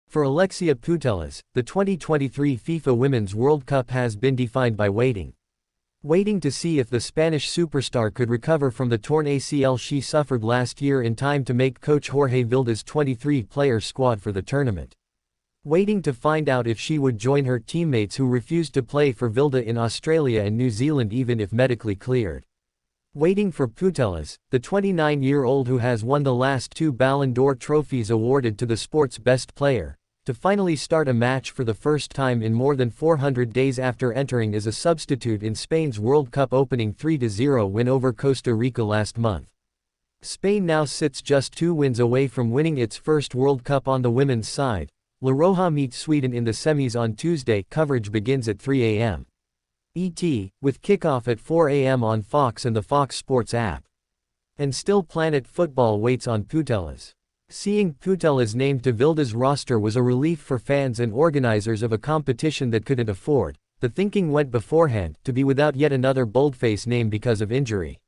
For Alexia Putellas, the 2023 FIFA Women's World Cup has been defined by waiting. Waiting to see if the Spanish superstar could recover from the torn ACL she suffered last year in time to make coach Jorge Vilda's 23-player squad for the tournament. Waiting to find out if she would join her teammates who refused to play for Vilda in Australia and New Zealand even if medically cleared. Waiting for Putellas, the 29-year-old who has won the last 2 Ballon d'Or trophies awarded to the sport's best player, to finally start a match for the first time in more than 400 days after entering as a substitute in Spain's World Cup opening 3-0 win over Costa Rica last month. Spain now sits just 2 wins away from winning its first World Cup on the women's side. La Roja meets Sweden in the semis on Tuesday. Coverage begins at 3 a.m. ET, with kickoff at 4 a.m. on Fox and the Fox Sports app. And still Planet Football waits on Putellas. Seeing Putellas named to Vilda's roster was a relief for fans and organizers of a competition that couldn't afford, the thinking went beforehand, to be without yet another boldface name because of injury.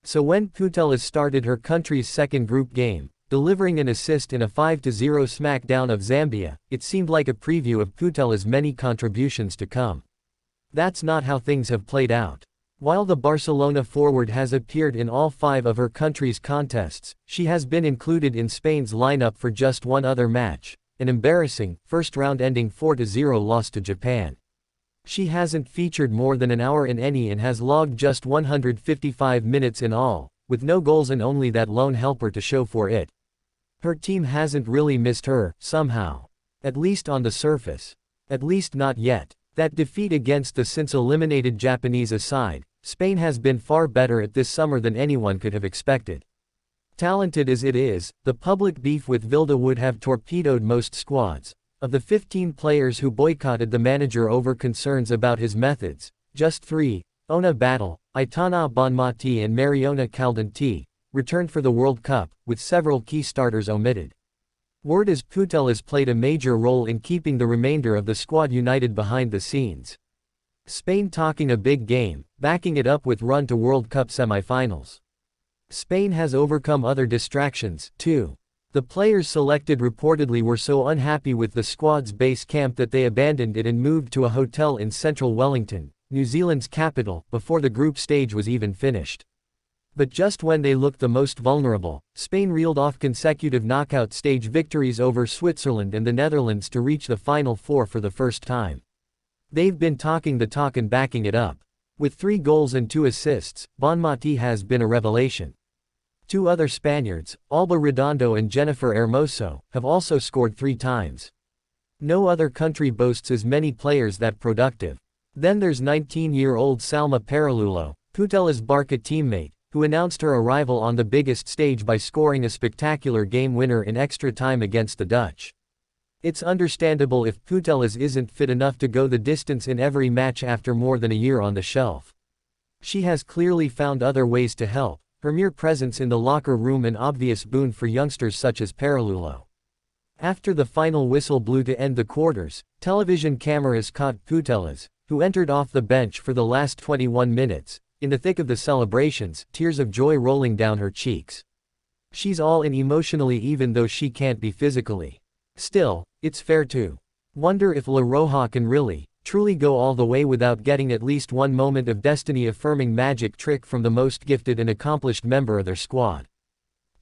So when Putellas started her country's second group game, delivering an assist in a 5-0 smackdown of Zambia, it seemed like a preview of Putellas' many contributions to come. That's not how things have played out. While the Barcelona forward has appeared in all 5 of her country's contests, she has been included in Spain's lineup for just one other match, an embarrassing, first-round ending 4-0 loss to Japan. She hasn't featured more than an hour in any and has logged just 155 minutes in all, with no goals and only that lone helper to show for it. Her team hasn't really missed her, somehow. At least on the surface. At least not yet. That defeat against the since-eliminated Japanese aside, Spain has been far better at this summer than anyone could have expected. Talented as it is, the public beef with Vilda would have torpedoed most squads. Of the 15 players who boycotted the manager over concerns about his methods, just 3, Ona Battle, Aitana Bonmati and Mariona Caldentí, returned for the World Cup, with several key starters omitted. Word is Putellas played a major role in keeping the remainder of the squad united behind the scenes. Spain talking a big game, backing it up with run to World Cup semifinals. Spain has overcome other distractions, too. The players selected reportedly were so unhappy with the squad's base camp that they abandoned it and moved to a hotel in central Wellington, New Zealand's capital, before the group stage was even finished. But just when they looked the most vulnerable, Spain reeled off consecutive knockout stage victories over Switzerland and the Netherlands to reach the Final Four for the first time. They've been talking the talk and backing it up. With 3 goals and 2 assists, Bonmati has been a revelation. 2 other Spaniards, Alba Redondo and Jennifer Hermoso, have also scored 3 times. No other country boasts as many players that productive. Then there's 19-year-old Salma Paralulo, Putellas' Barca teammate, who announced her arrival on the biggest stage by scoring a spectacular game winner in extra time against the Dutch. It's understandable if Putellas isn't fit enough to go the distance in every match after more than a year on the shelf. She has clearly found other ways to help, her mere presence in the locker room an obvious boon for youngsters such as Paralulo. After the final whistle blew to end the quarters, television cameras caught Putellas, who entered off the bench for the last 21 minutes, in the thick of the celebrations, tears of joy rolling down her cheeks. She's all in emotionally even though she can't be physically. Still, it's fair to wonder if La Roja can really, truly go all the way without getting at least one moment of destiny-affirming magic trick from the most gifted and accomplished member of their squad.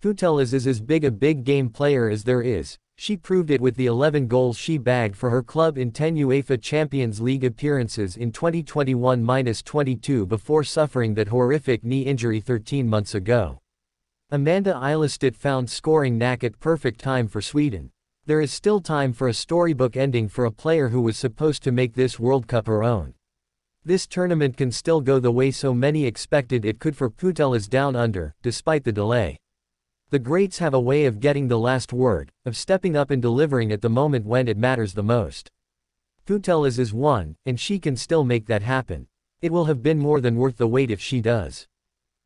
Putellas is as big a big-game player as there is. She proved it with the 11 goals she bagged for her club in 10 UEFA Champions League appearances in 2021-22 before suffering that horrific knee injury 13 months ago. Amanda Ilestedt found scoring knack at perfect time for Sweden. There is still time for a storybook ending for a player who was supposed to make this World Cup her own. This tournament can still go the way so many expected it could for Putellas down under, despite the delay. The greats have a way of getting the last word, of stepping up and delivering at the moment when it matters the most. Putellas is one, and she can still make that happen. It will have been more than worth the wait if she does.